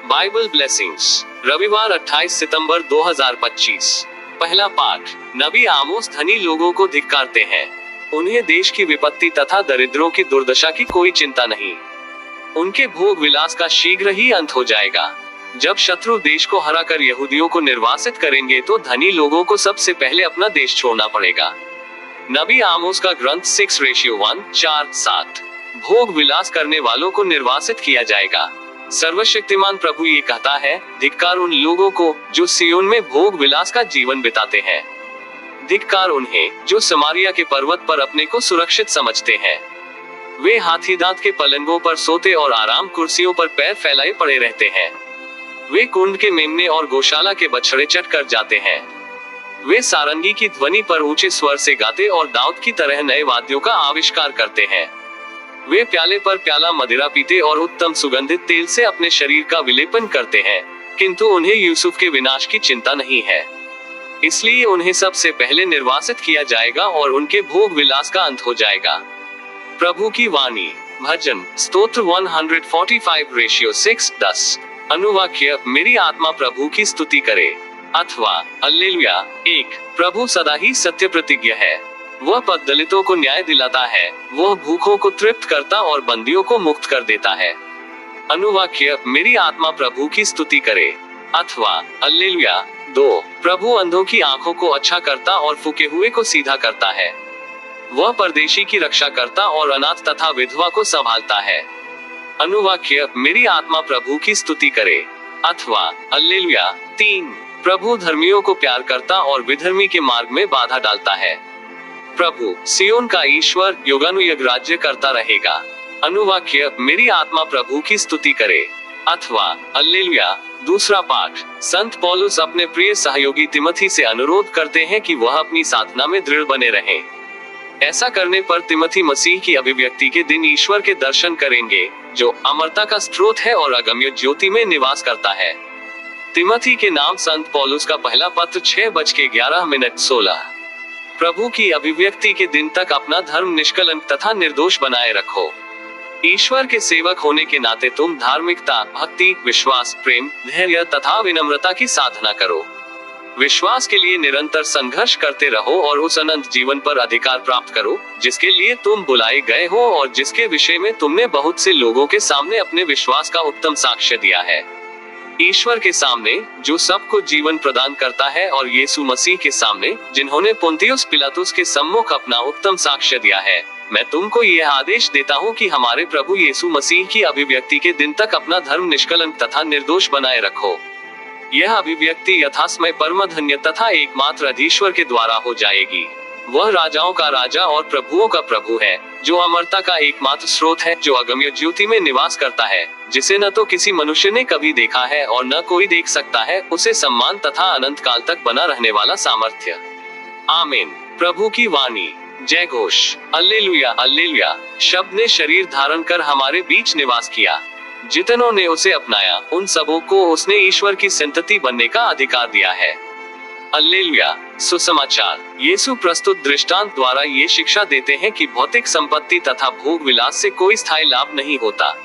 Bible blessings, रविवार 28 सितंबर 2025। पहला पाठ। नबी आमोस धनी लोगों को धिक्कारते हैं। उन्हें देश की विपत्ति तथा दरिद्रों की दुर्दशा की कोई चिंता नहीं। उनके भोग विलास का शीघ्र ही अंत हो जाएगा। जब शत्रु देश को हराकर यहूदियों को निर्वासित करेंगे तो धनी लोगों को सबसे पहले अपना देश छोड़ना पड़ेगा। नबी आमोस का ग्रंथ 6:1-4-7। भोग विलास करने वालों को निर्वासित किया जाएगा। सर्वशक्तिमान प्रभु ये कहता है, धिक्कार उन लोगों को जो सियोन में भोग विलास का जीवन बिताते हैं। धिक्कार उन्हें जो समारिया के पर्वत पर अपने को सुरक्षित समझते हैं। वे हाथी दांत के पलंगों पर सोते और आराम कुर्सियों पर पैर फैलाए पड़े रहते हैं। वे कुंड के मेमने और गौशाला के बछड़े चट कर जाते हैं। वे सारंगी की ध्वनि पर ऊंचे स्वर से गाते और दाऊद की तरह नए वाद्यों का आविष्कार करते हैं। वे प्याले पर प्याला मदिरा पीते और उत्तम सुगंधित तेल से अपने शरीर का विलेपन करते हैं, किंतु उन्हें यूसुफ के विनाश की चिंता नहीं है। इसलिए उन्हें सबसे पहले निर्वासित किया जाएगा और उनके भोग विलास का अंत हो जाएगा। प्रभु की वाणी। भजन स्तोत्र 145:6-10। अनुवाक्य, मेरी आत्मा प्रभु की स्तुति करे। अथवा अल्लेलुया। 1। प्रभु सदा ही सत्य प्रतिज्ञ है। वह पद दलितों को न्याय दिलाता है। वह भूखों को तृप्त करता और बंदियों को मुक्त कर देता है। अनुवाक्य, मेरी आत्मा प्रभु की स्तुति करे। अथवा अल्लेलुया। 2। प्रभु अंधों की आंखों को अच्छा करता और फूके हुए को सीधा करता है। वह परदेशी की रक्षा करता और अनाथ तथा विधवा को संभालता है। अनुवाक्य, मेरी आत्मा प्रभु की स्तुति करे। अथवा अल्लेलुया। 3। प्रभु धर्मियों को प्यार करता और विधर्मी के मार्ग में बाधा डालता है। प्रभु सियोन का ईश्वर युगानुयुग राज्य करता रहेगा। अनुवाक्य, मेरी आत्मा प्रभु की स्तुति करे। अथवा अल्लेलुया। दूसरा पाठ। संत पौलुस अपने प्रिय सहयोगी तिमोथी से अनुरोध करते हैं कि वह अपनी साधना में दृढ़ बने रहें। ऐसा करने पर तिमोथी मसीह की अभिव्यक्ति के दिन ईश्वर के दर्शन करेंगे, जो अमरता का स्रोत है और अगम्य ज्योति में निवास करता है। तिमोथी के नाम संत पौलुस का पहला पत्र 6:11-16। प्रभु की अभिव्यक्ति के दिन तक अपना धर्म निष्कलंक तथा निर्दोष बनाए रखो। ईश्वर के सेवक होने के नाते तुम धार्मिकता, भक्ति, विश्वास, प्रेम, धैर्य तथा विनम्रता की साधना करो। विश्वास के लिए निरंतर संघर्ष करते रहो और उस अनंत जीवन पर अधिकार प्राप्त करो, जिसके लिए तुम बुलाए गए हो और जिसके विषय में तुमने बहुत से लोगों के सामने अपने विश्वास का उत्तम साक्ष्य दिया है। ईश्वर के सामने, जो सबको जीवन प्रदान करता है, और यीशु मसीह के सामने, जिन्होंने पुन्तियुस पिलातुस के सम्मुख अपना उत्तम साक्ष्य दिया है, मैं तुमको यह आदेश देता हूँ कि हमारे प्रभु यीशु मसीह की अभिव्यक्ति के दिन तक अपना धर्म निष्कलंक तथा निर्दोष बनाए रखो। यह अभिव्यक्ति यथासमय परम धन्य तथा एकमात्र अधीश्वर के द्वारा हो जाएगी। वह राजाओं का राजा और प्रभुओं का प्रभु है, जो अमरता का एकमात्र स्रोत है, जो अगम्य ज्योति में निवास करता है, जिसे न तो किसी मनुष्य ने कभी देखा है और न कोई देख सकता है। उसे सम्मान तथा अनंत काल तक बना रहने वाला सामर्थ्य। आमीन। प्रभु की वाणी। जय घोष। Alleluia alleluia. शब्द ने शरीर धारण कर हमारे बीच निवास किया। जितनों ने उसे अपनाया, उन सबों को उसने ईश्वर की संतति बनने का अधिकार दिया है। अल्लेलुया। सुसमाचार। यीशु प्रस्तुत दृष्टांत द्वारा ये शिक्षा देते हैं कि भौतिक संपत्ति तथा भोग विलास से कोई स्थायी लाभ नहीं होता,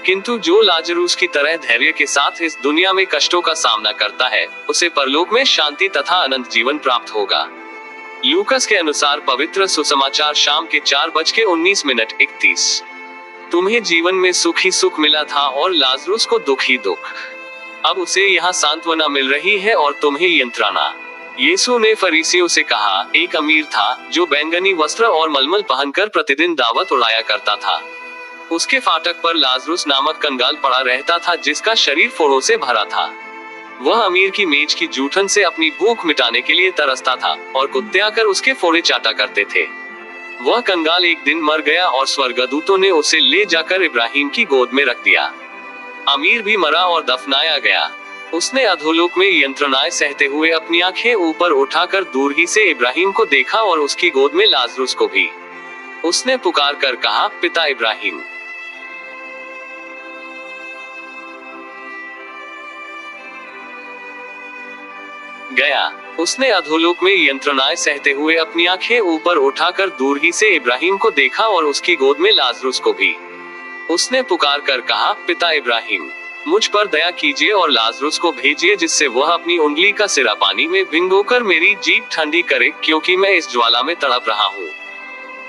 किंतु जो लाजरूस की तरह धैर्य के साथ इस दुनिया में कष्टों का सामना करता है, उसे परलोक में शांति तथा अनंत जीवन प्राप्त होगा। लूकस के अनुसार पवित्र सुसमाचार शाम के 4:19-31। तुम्हें जीवन में सुख ही सुख मिला था और लाजरूस को दुख ही दुख। अब उसे यहाँ सांत्वना मिल रही है और तुम्हें यंत्रणा। यीशु ने फरीसियों से कहा, एक अमीर था जो बैंगनी वस्त्र और मलमल पहनकर प्रतिदिन दावत उड़ाया करता था। उसके फाटक पर लाजरूस नामक कंगाल पड़ा रहता था, जिसका शरीर फोड़ों से भरा था। वह अमीर की मेज की जूठन से अपनी भूख मिटाने के लिए तरसता था और कुत्ते आकर उसके फोड़े चाटा करते थे। वह कंगाल एक दिन मर गया और स्वर्गदूतों ने उसे ले जाकर इब्राहिम की गोद में रख दिया। अमीर भी मरा और दफनाया गया। उसने अधोलोक में यंत्रणाएं सहते हुए अपनी आंखें ऊपर उठाकर दूर ही से इब्राहिम को देखा और उसकी गोद में लाजरूस को भी। उसने पुकार कर कहा, पिता इब्राहिम, गया। उसने अधोलोक में यंत्रणाएं सहते हुए अपनी आंखें ऊपर उठाकर दूर ही से इब्राहिम को देखा और उसकी गोद में लाजरुस को भी। उसने पुकार कर कहा, पिता इब्राहिम, मुझ पर दया कीजिए और लाजरुस को भेजिए जिससे वह अपनी उंगली का सिरा पानी में भिगोकर मेरी जीभ ठंडी करे, क्योंकि मैं इस ज्वाला में तड़प रहा हूँ।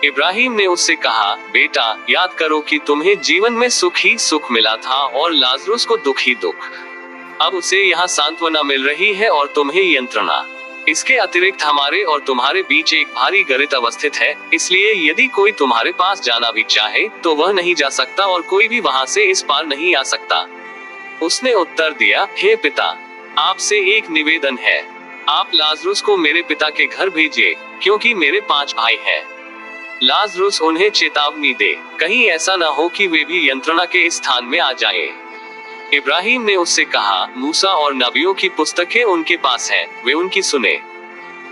इब्राहिम ने उससे कहा, बेटा, याद करो कि तुम्हें जीवन में सुख ही सुख मिला था और लाजरुस को दुख ही दुख। अब उसे यहाँ सांत्वना मिल रही है और तुम्हें यंत्रणा। इसके अतिरिक्त हमारे और तुम्हारे बीच एक भारी गरित अवस्थित है, इसलिए यदि कोई तुम्हारे पास जाना भी चाहे तो वह नहीं जा सकता और कोई भी वहाँ से इस पार नहीं आ सकता। उसने उत्तर दिया, हे पिता, आपसे एक निवेदन है, आप लाजरुस को मेरे पिता के घर भेजिए, क्योंकि मेरे 5 भाई हैं। लाजरुस उन्हें चेतावनी दे, कहीं ऐसा न हो कि वे भी यंत्रणा के इस स्थान में आ जाएं। इब्राहिम ने उससे कहा, मूसा और नबियों की पुस्तकें उनके पास हैं, वे उनकी सुने।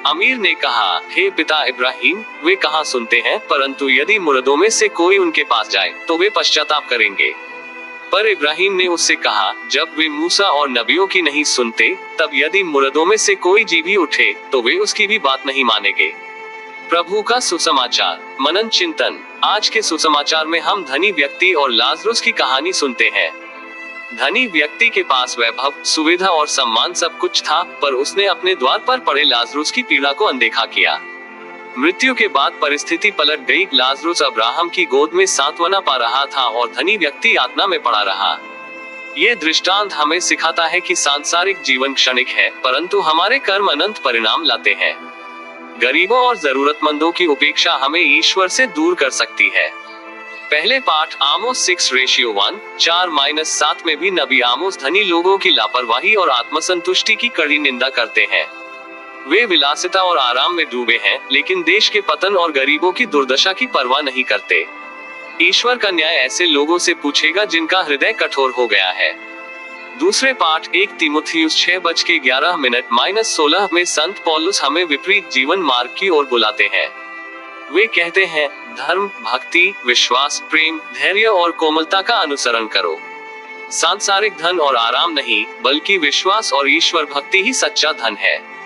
अमीर ने कहा, हे पिता इब्राहिम, वे कहाँ सुनते हैं, परंतु यदि मुर्दों में से कोई उनके पास जाए तो वे पश्चाताप करेंगे। पर इब्राहिम ने उससे कहा, जब वे मूसा और नबियों की नहीं सुनते, तब यदि मुर्दों में से कोई जी भी उठे तो वे उसकी भी बात नहीं मानेंगे। प्रभु का सुसमाचार। मनन चिंतन। आज के सुसमाचार में हम धनी व्यक्ति और लाजरुस की कहानी सुनते हैं। धनी व्यक्ति के पास वैभव, सुविधा और सम्मान सब कुछ था, पर उसने अपने द्वार पर पड़े लाजरुस की पीड़ा को अनदेखा किया। मृत्यु के बाद परिस्थिति पलट गई। लाजरुस अब्राहम की गोद में सांत्वना पा रहा था और धनी व्यक्ति यातना में पड़ा रहा। ये दृष्टांत हमें सिखाता है कि सांसारिक जीवन क्षणिक है, परंतु हमारे कर्म अनंत परिणाम लाते हैं। गरीबों और जरूरतमंदों की उपेक्षा हमें ईश्वर से दूर कर सकती है। पहले पाठ आमोस 6:1, 4-7 में भी नबी आमोस धनी लोगों की लापरवाही और आत्मसंतुष्टि की कड़ी निंदा करते हैं। वे विलासिता और आराम में डूबे हैं, लेकिन देश के पतन और गरीबों की दुर्दशा की परवाह नहीं करते। ईश्वर का न्याय ऐसे लोगों से पूछेगा जिनका हृदय कठोर हो गया है। दूसरे पाठ 1 तीमुथियुस 6:11-16 में संत पौलुस हमें विपरीत जीवन मार्ग की ओर बुलाते हैं। वे कहते हैं, धर्म, भक्ति, विश्वास, प्रेम, धैर्य और कोमलता का अनुसरण करो। सांसारिक धन और आराम नहीं, बल्कि विश्वास और ईश्वर भक्ति ही सच्चा धन है।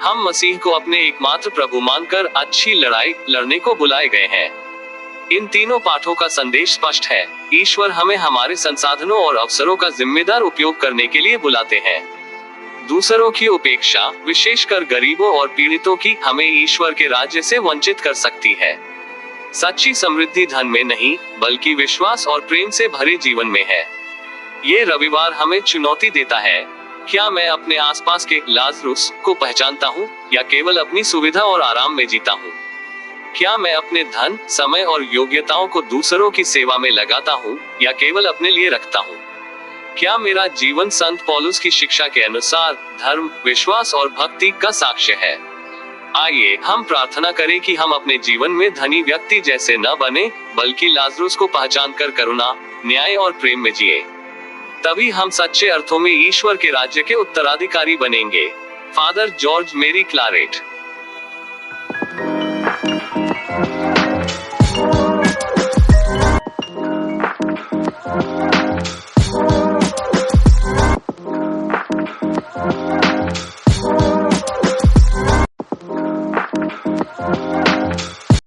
हम मसीह को अपने एकमात्र प्रभु मानकर अच्छी लड़ाई लड़ने को बुलाए गए हैं। इन तीनों पाठों का संदेश स्पष्ट है। ईश्वर हमें हमारे संसाधनों और अवसरों का जिम्मेदार उपयोग करने के लिए बुलाते हैं। दूसरों की उपेक्षा, विशेषकर गरीबों और पीड़ितों की, हमें ईश्वर के राज्य से वंचित कर सकती है। सच्ची समृद्धि धन में नहीं, बल्कि विश्वास और प्रेम से भरे जीवन में है। ये रविवार हमें चुनौती देता है, क्या मैं अपने आसपास के लाजरुस को पहचानता हूँ या केवल अपनी सुविधा और आराम में जीता हूँ? क्या मैं अपने धन, समय और योग्यताओं को दूसरों की सेवा में लगाता हूँ या केवल अपने लिए रखता हूँ? क्या मेरा जीवन संत पौलुस की शिक्षा के अनुसार धर्म, विश्वास और भक्ति का साक्ष्य है? आइए हम प्रार्थना करें कि हम अपने जीवन में धनी व्यक्ति जैसे न बने, बल्कि लाजरुस को पहचान कर करुणा, न्याय और प्रेम में जिए। तभी हम सच्चे अर्थों में ईश्वर के राज्य के उत्तराधिकारी बनेंगे। फादर जॉर्ज मेरी क्लारेट।